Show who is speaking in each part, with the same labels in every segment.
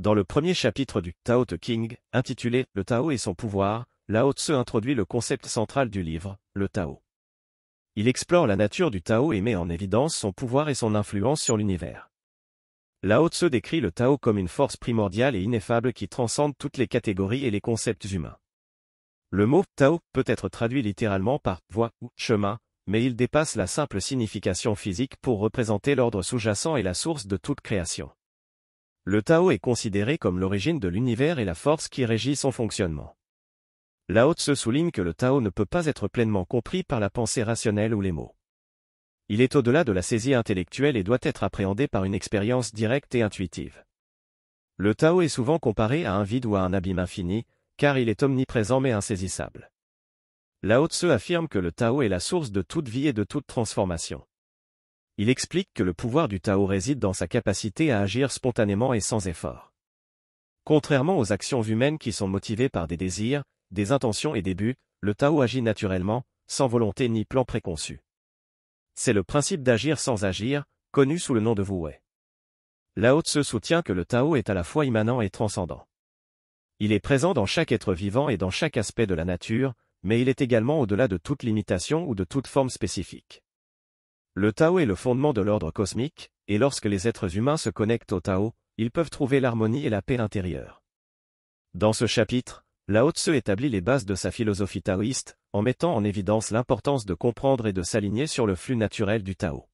Speaker 1: Dans le premier chapitre du Tao Te Ching, intitulé « Le Tao et son pouvoir », Lao Tse introduit le concept central du livre, le Tao. Il explore la nature du Tao et met en évidence son pouvoir et son influence sur l'univers. Lao Tse décrit le Tao comme une force primordiale et ineffable qui transcende toutes les catégories et les concepts humains. Le mot « Tao » peut être traduit littéralement par « voie » ou « chemin », mais il dépasse la simple signification physique pour représenter l'ordre sous-jacent et la source de toute création. Le Tao est considéré comme l'origine de l'univers et la force qui régit son fonctionnement. Lao Tse souligne que le Tao ne peut pas être pleinement compris par la pensée rationnelle ou les mots. Il est au-delà de la saisie intellectuelle et doit être appréhendé par une expérience directe et intuitive. Le Tao est souvent comparé à un vide ou à un abîme infini, car il est omniprésent mais insaisissable. Lao Tse affirme que le Tao est la source de toute vie et de toute transformation. Il explique que le pouvoir du Tao réside dans sa capacité à agir spontanément et sans effort. Contrairement aux actions humaines qui sont motivées par des désirs, des intentions et des buts, le Tao agit naturellement, sans volonté ni plan préconçu. C'est le principe d'agir sans agir, connu sous le nom de Wu Wei. Lao Tse soutient que le Tao est à la fois immanent et transcendant. Il est présent dans chaque être vivant et dans chaque aspect de la nature, mais il est également au-delà de toute limitation ou de toute forme spécifique. Le Tao est le fondement de l'ordre cosmique, et lorsque les êtres humains se connectent au Tao, ils peuvent trouver l'harmonie et la paix intérieure. Dans ce chapitre, Lao Tse établit les bases de sa philosophie taoïste, en mettant en évidence l'importance de comprendre et de s'aligner sur le flux naturel du Tao.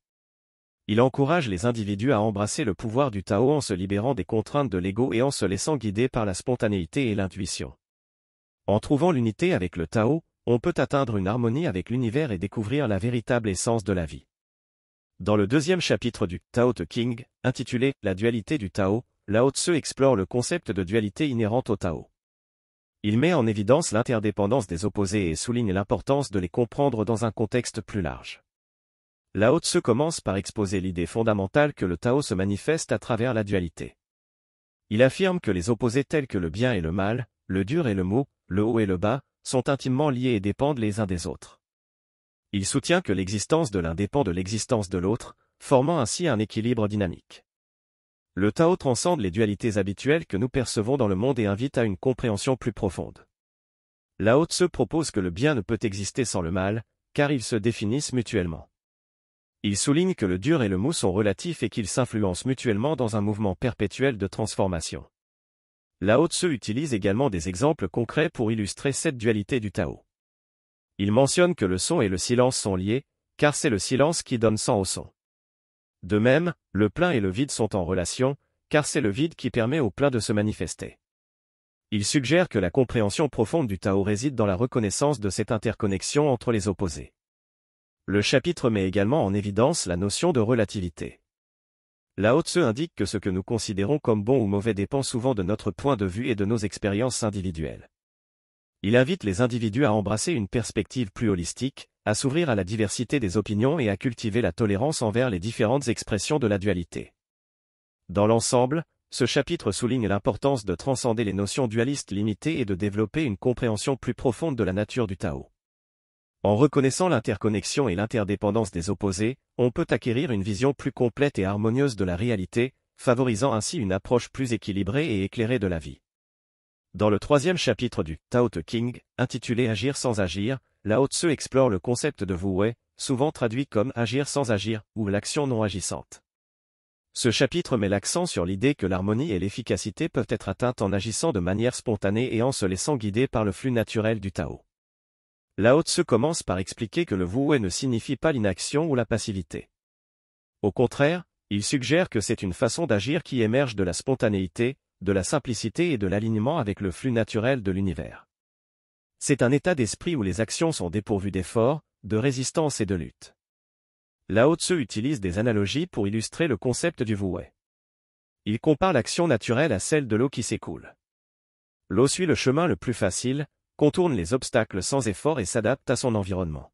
Speaker 1: Il encourage les individus à embrasser le pouvoir du Tao en se libérant des contraintes de l'ego et en se laissant guider par la spontanéité et l'intuition. En trouvant l'unité avec le Tao, on peut atteindre une harmonie avec l'univers et découvrir la véritable essence de la vie. Dans le deuxième chapitre du Tao Te Ching, intitulé « La dualité du Tao », Lao Tse explore le concept de dualité inhérente au Tao. Il met en évidence l'interdépendance des opposés et souligne l'importance de les comprendre dans un contexte plus large. Lao Tse commence par exposer l'idée fondamentale que le Tao se manifeste à travers la dualité. Il affirme que les opposés tels que le bien et le mal, le dur et le mou, le haut et le bas, sont intimement liés et dépendent les uns des autres. Il soutient que l'existence de l'un dépend de l'existence de l'autre, formant ainsi un équilibre dynamique. Le Tao transcende les dualités habituelles que nous percevons dans le monde et invite à une compréhension plus profonde. Lao Tse propose que le bien ne peut exister sans le mal, car ils se définissent mutuellement. Il souligne que le dur et le mou sont relatifs et qu'ils s'influencent mutuellement dans un mouvement perpétuel de transformation. Lao Tse utilise également des exemples concrets pour illustrer cette dualité du Tao. Il mentionne que le son et le silence sont liés, car c'est le silence qui donne sang au son. De même, le plein et le vide sont en relation, car c'est le vide qui permet au plein de se manifester. Il suggère que la compréhension profonde du Tao réside dans la reconnaissance de cette interconnexion entre les opposés. Le chapitre met également en évidence la notion de relativité. Lao Tse indique que ce que nous considérons comme bon ou mauvais dépend souvent de notre point de vue et de nos expériences individuelles. Il invite les individus à embrasser une perspective plus holistique, à s'ouvrir à la diversité des opinions et à cultiver la tolérance envers les différentes expressions de la dualité. Dans l'ensemble, ce chapitre souligne l'importance de transcender les notions dualistes limitées et de développer une compréhension plus profonde de la nature du Tao. En reconnaissant l'interconnexion et l'interdépendance des opposés, on peut acquérir une vision plus complète et harmonieuse de la réalité, favorisant ainsi une approche plus équilibrée et éclairée de la vie. Dans le troisième chapitre du Tao Te Ching, intitulé Agir sans agir, Lao Tse explore le concept de Wu Wei, souvent traduit comme agir sans agir ou l'action non agissante. Ce chapitre met l'accent sur l'idée que l'harmonie et l'efficacité peuvent être atteintes en agissant de manière spontanée et en se laissant guider par le flux naturel du Tao. Lao Tse commence par expliquer que le Wu Wei ne signifie pas l'inaction ou la passivité. Au contraire, il suggère que c'est une façon d'agir qui émerge de la spontanéité, de la simplicité et de l'alignement avec le flux naturel de l'univers. C'est un état d'esprit où les actions sont dépourvues d'effort, de résistance et de lutte. Lao Tse utilise des analogies pour illustrer le concept du Wu Wei. Il compare l'action naturelle à celle de l'eau qui s'écoule. L'eau suit le chemin le plus facile, contourne les obstacles sans effort et s'adapte à son environnement.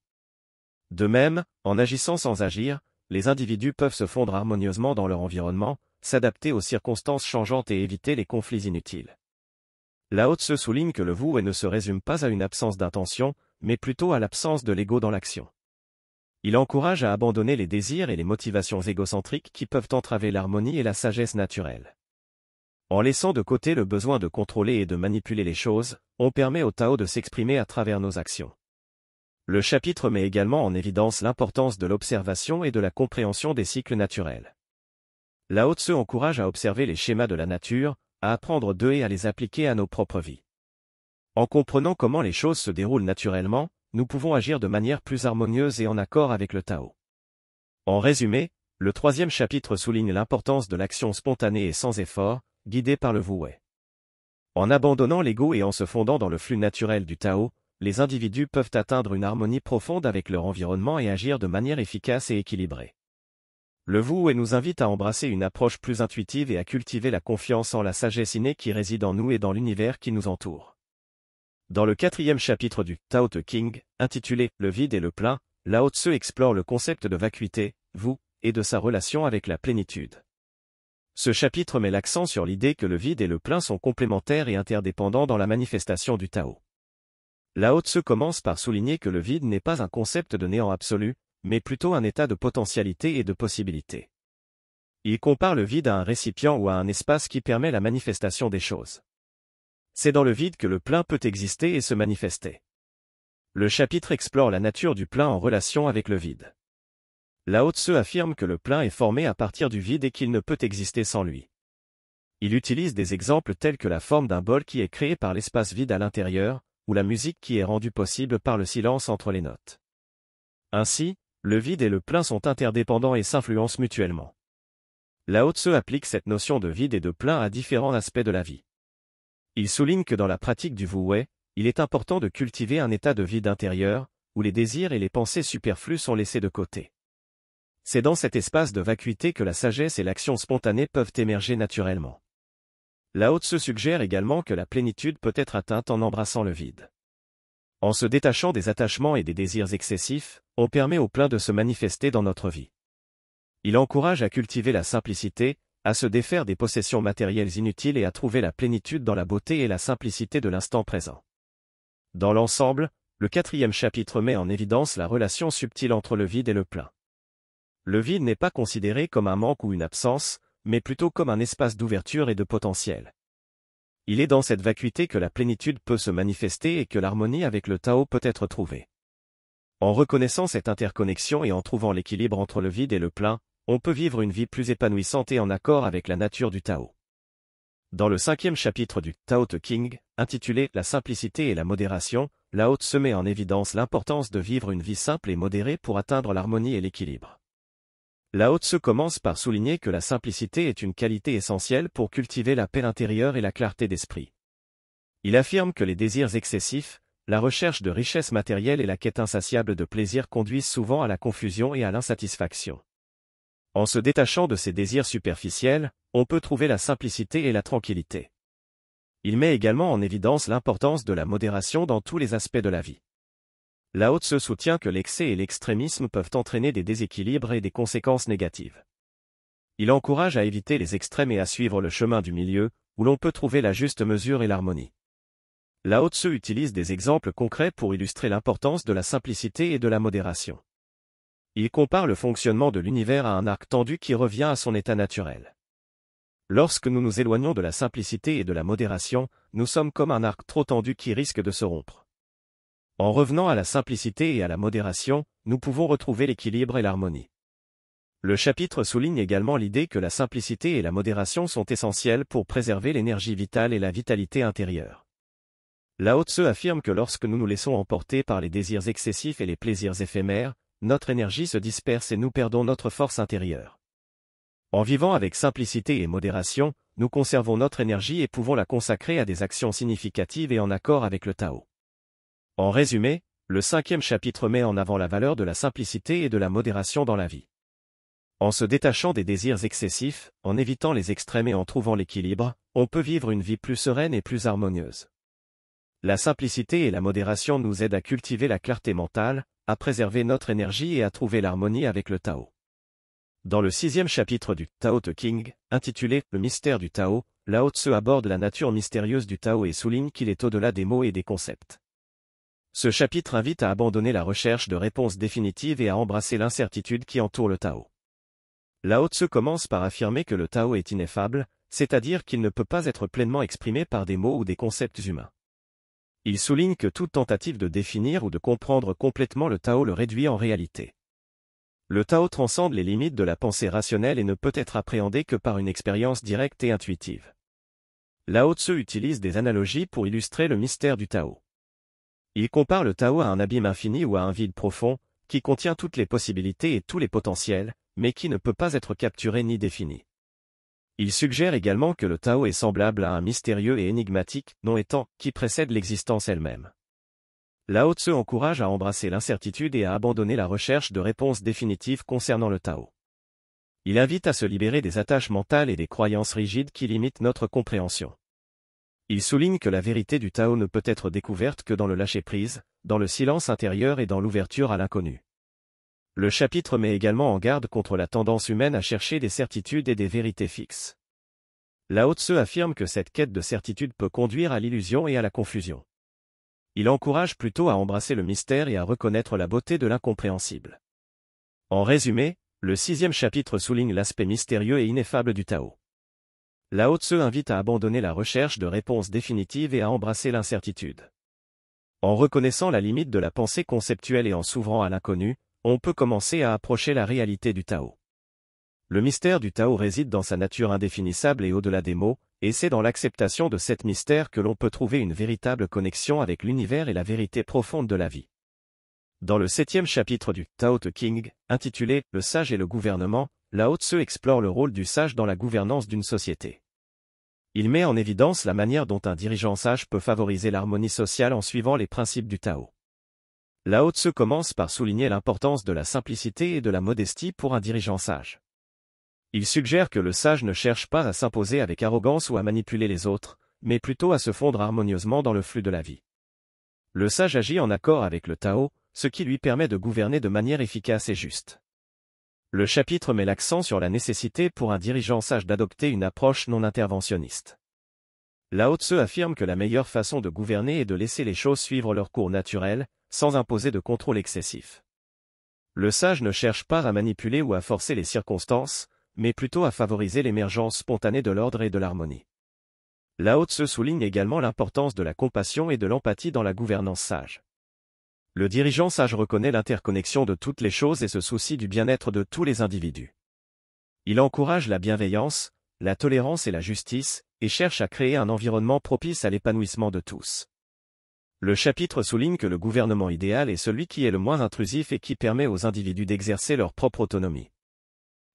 Speaker 1: De même, en agissant sans agir, les individus peuvent se fondre harmonieusement dans leur environnement, s'adapter aux circonstances changeantes et éviter les conflits inutiles. Lao Tse souligne que le Wu Wei ne se résume pas à une absence d'intention, mais plutôt à l'absence de l'ego dans l'action. Il encourage à abandonner les désirs et les motivations égocentriques qui peuvent entraver l'harmonie et la sagesse naturelle. En laissant de côté le besoin de contrôler et de manipuler les choses, on permet au Tao de s'exprimer à travers nos actions. Le chapitre met également en évidence l'importance de l'observation et de la compréhension des cycles naturels. Lao Tse encourage à observer les schémas de la nature, à apprendre d'eux et à les appliquer à nos propres vies. En comprenant comment les choses se déroulent naturellement, nous pouvons agir de manière plus harmonieuse et en accord avec le Tao. En résumé, le 3e chapitre souligne l'importance de l'action spontanée et sans effort, guidée par le Wu Wei. En abandonnant l'ego et en se fondant dans le flux naturel du Tao, les individus peuvent atteindre une harmonie profonde avec leur environnement et agir de manière efficace et équilibrée. Le Wu Wei nous invite à embrasser une approche plus intuitive et à cultiver la confiance en la sagesse innée qui réside en nous et dans l'univers qui nous entoure. Dans le 4e chapitre du Tao Te Ching, intitulé « Le vide et le plein », Lao Tse explore le concept de vacuité, Wu, et de sa relation avec la plénitude. Ce chapitre met l'accent sur l'idée que le vide et le plein sont complémentaires et interdépendants dans la manifestation du Tao. Lao Tse commence par souligner que le vide n'est pas un concept de néant absolu, mais plutôt un état de potentialité et de possibilité. Il compare le vide à un récipient ou à un espace qui permet la manifestation des choses. C'est dans le vide que le plein peut exister et se manifester. Le chapitre explore la nature du plein en relation avec le vide. Lao Tse affirme que le plein est formé à partir du vide et qu'il ne peut exister sans lui. Il utilise des exemples tels que la forme d'un bol qui est créé par l'espace vide à l'intérieur, ou la musique qui est rendue possible par le silence entre les notes. Ainsi, le vide et le plein sont interdépendants et s'influencent mutuellement. Lao Tse applique cette notion de vide et de plein à différents aspects de la vie. Il souligne que dans la pratique du Wu Wei, il est important de cultiver un état de vide intérieur, où les désirs et les pensées superflues sont laissés de côté. C'est dans cet espace de vacuité que la sagesse et l'action spontanée peuvent émerger naturellement. Lao Tse suggère également que la plénitude peut être atteinte en embrassant le vide. En se détachant des attachements et des désirs excessifs, on permet au plein de se manifester dans notre vie. Il encourage à cultiver la simplicité, à se défaire des possessions matérielles inutiles et à trouver la plénitude dans la beauté et la simplicité de l'instant présent. Dans l'ensemble, le 4e chapitre met en évidence la relation subtile entre le vide et le plein. Le vide n'est pas considéré comme un manque ou une absence, mais plutôt comme un espace d'ouverture et de potentiel. Il est dans cette vacuité que la plénitude peut se manifester et que l'harmonie avec le Tao peut être trouvée. En reconnaissant cette interconnexion et en trouvant l'équilibre entre le vide et le plein, on peut vivre une vie plus épanouissante et en accord avec la nature du Tao. Dans le 5e chapitre du Tao Te Ching, intitulé « La simplicité et la modération », Lao Tse met en évidence l'importance de vivre une vie simple et modérée pour atteindre l'harmonie et l'équilibre. Lao Tse commence par souligner que la simplicité est une qualité essentielle pour cultiver la paix intérieure et la clarté d'esprit. Il affirme que les désirs excessifs, la recherche de richesses matérielles et la quête insatiable de plaisir conduisent souvent à la confusion et à l'insatisfaction. En se détachant de ces désirs superficiels, on peut trouver la simplicité et la tranquillité. Il met également en évidence l'importance de la modération dans tous les aspects de la vie. Lao Tse soutient que l'excès et l'extrémisme peuvent entraîner des déséquilibres et des conséquences négatives. Il encourage à éviter les extrêmes et à suivre le chemin du milieu, où l'on peut trouver la juste mesure et l'harmonie. Lao Tse utilise des exemples concrets pour illustrer l'importance de la simplicité et de la modération. Il compare le fonctionnement de l'univers à un arc tendu qui revient à son état naturel. Lorsque nous nous éloignons de la simplicité et de la modération, nous sommes comme un arc trop tendu qui risque de se rompre. En revenant à la simplicité et à la modération, nous pouvons retrouver l'équilibre et l'harmonie. Le chapitre souligne également l'idée que la simplicité et la modération sont essentielles pour préserver l'énergie vitale et la vitalité intérieure. Lao Tse affirme que lorsque nous nous laissons emporter par les désirs excessifs et les plaisirs éphémères, notre énergie se disperse et nous perdons notre force intérieure. En vivant avec simplicité et modération, nous conservons notre énergie et pouvons la consacrer à des actions significatives et en accord avec le Tao. En résumé, le 5e chapitre met en avant la valeur de la simplicité et de la modération dans la vie. En se détachant des désirs excessifs, en évitant les extrêmes et en trouvant l'équilibre, on peut vivre une vie plus sereine et plus harmonieuse. La simplicité et la modération nous aident à cultiver la clarté mentale, à préserver notre énergie et à trouver l'harmonie avec le Tao. Dans le 6e chapitre du Tao Te Ching, intitulé « Le mystère du Tao », Lao Tse aborde la nature mystérieuse du Tao et souligne qu'il est au-delà des mots et des concepts. Ce chapitre invite à abandonner la recherche de réponses définitives et à embrasser l'incertitude qui entoure le Tao. Lao Tse commence par affirmer que le Tao est ineffable, c'est-à-dire qu'il ne peut pas être pleinement exprimé par des mots ou des concepts humains. Il souligne que toute tentative de définir ou de comprendre complètement le Tao le réduit en réalité. Le Tao transcende les limites de la pensée rationnelle et ne peut être appréhendé que par une expérience directe et intuitive. Lao Tzu utilise des analogies pour illustrer le mystère du Tao. Il compare le Tao à un abîme infini ou à un vide profond, qui contient toutes les possibilités et tous les potentiels, mais qui ne peut pas être capturé ni défini. Il suggère également que le Tao est semblable à un mystérieux et énigmatique non-étant qui précède l'existence elle-même. Lao Tzu encourage à embrasser l'incertitude et à abandonner la recherche de réponses définitives concernant le Tao. Il invite à se libérer des attaches mentales et des croyances rigides qui limitent notre compréhension. Il souligne que la vérité du Tao ne peut être découverte que dans le lâcher-prise, dans le silence intérieur et dans l'ouverture à l'inconnu. Le chapitre met également en garde contre la tendance humaine à chercher des certitudes et des vérités fixes. Lao Tzu affirme que cette quête de certitude peut conduire à l'illusion et à la confusion. Il encourage plutôt à embrasser le mystère et à reconnaître la beauté de l'incompréhensible. En résumé, le 6e chapitre souligne l'aspect mystérieux et ineffable du Tao. Lao Tzu invite à abandonner la recherche de réponses définitives et à embrasser l'incertitude. En reconnaissant la limite de la pensée conceptuelle et en s'ouvrant à l'inconnu, on peut commencer à approcher la réalité du Tao. Le mystère du Tao réside dans sa nature indéfinissable et au-delà des mots, et c'est dans l'acceptation de cet mystère que l'on peut trouver une véritable connexion avec l'univers et la vérité profonde de la vie. Dans le 7e chapitre du Tao Te Ching, intitulé « Le sage et le gouvernement », Lao Tzu explore le rôle du sage dans la gouvernance d'une société. Il met en évidence la manière dont un dirigeant sage peut favoriser l'harmonie sociale en suivant les principes du Tao. Lao Tzu commence par souligner l'importance de la simplicité et de la modestie pour un dirigeant sage. Il suggère que le sage ne cherche pas à s'imposer avec arrogance ou à manipuler les autres, mais plutôt à se fondre harmonieusement dans le flux de la vie. Le sage agit en accord avec le Tao, ce qui lui permet de gouverner de manière efficace et juste. Le chapitre met l'accent sur la nécessité pour un dirigeant sage d'adopter une approche non interventionniste. Lao Tzu affirme que la meilleure façon de gouverner est de laisser les choses suivre leur cours naturel, sans imposer de contrôle excessif. Le sage ne cherche pas à manipuler ou à forcer les circonstances, mais plutôt à favoriser l'émergence spontanée de l'ordre et de l'harmonie. Lao Tzu souligne également l'importance de la compassion et de l'empathie dans la gouvernance sage. Le dirigeant sage reconnaît l'interconnexion de toutes les choses et se soucie du bien-être de tous les individus. Il encourage la bienveillance, la tolérance et la justice, et cherche à créer un environnement propice à l'épanouissement de tous. Le chapitre souligne que le gouvernement idéal est celui qui est le moins intrusif et qui permet aux individus d'exercer leur propre autonomie.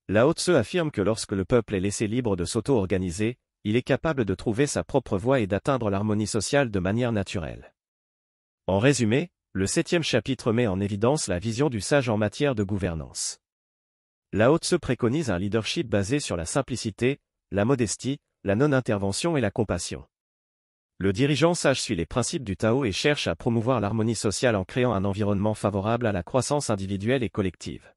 Speaker 1: Lao Tzu affirme que lorsque le peuple est laissé libre de s'auto-organiser, il est capable de trouver sa propre voie et d'atteindre l'harmonie sociale de manière naturelle. En résumé, le 7e chapitre met en évidence la vision du sage en matière de gouvernance. Lao Tzu préconise un leadership basé sur la simplicité, la modestie, la non-intervention et la compassion. Le dirigeant sage suit les principes du Tao et cherche à promouvoir l'harmonie sociale en créant un environnement favorable à la croissance individuelle et collective.